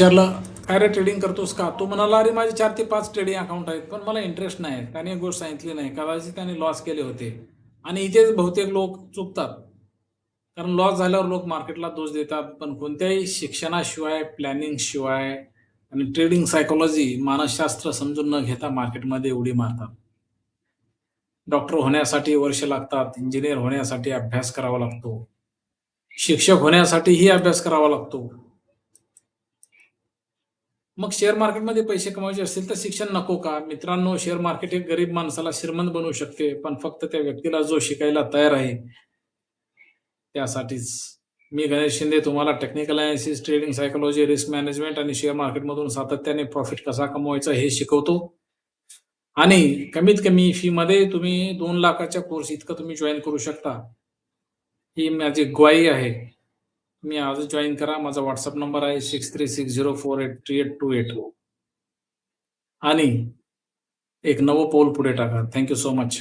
विचारलं, काय रे ट्रेडिंग करतोस का? तो म्हणाला, अरे माझे 4 ते 5 ट्रेडिंग अकाउंट आहेत, पण मला इंटरेस्ट नाही. त्याने एक गोष्ट सांगितली नाही, कदाचित त्याने लॉस केले होते. आणि इथेच बहुतेक लोक चुकतात. कारण लॉस झाल्यावर लोक मार्केटला दोष देतात, पण कोणत्याही शिक्षणाशिवाय, प्लॅनिंगशिवाय आणि ट्रेडिंग सायकॉलॉजी, मानसशास्त्र समजून न घेता मार्केटमध्ये उडी मारतात. डॉक्टर होण्यासाठी वर्ष लागतात, इंजिनियर होण्यासाठी अभ्यास करावा लागतो, शिक्षक होण्यासाठीही अभ्यास करावा लागतो. मग शेअर मार्केटमध्ये पैसे कमवायचे असतील तर शिक्षण नको का? मित्रांनो, शेअर मार्केट हे गरीब माणसाला श्रीमंत बनवू शकते, पण फक्त त्या व्यक्तीला जो शिकायला तयार आहे त्यासाठीच. मी गणेश शिंदे तुम्हाला technical analysis, trading psychology, risk management आणि शेअर मार्केटमधून सातत्याने प्रॉफिट कसा कमवायचा हे शिकवतो. आणि कमीत कमी फीमध्ये तुम्ही 2 लाखाच्या कोर्स इतकं तुम्ही जॉइन करू शकता. ही माझी ग्वाही आहे. तुम्ही आजच जॉइन करा. माझा WhatsApp नंबर आहे 6360483828 आणि एक नवं पाऊल पुढे टाका. Thank you so much.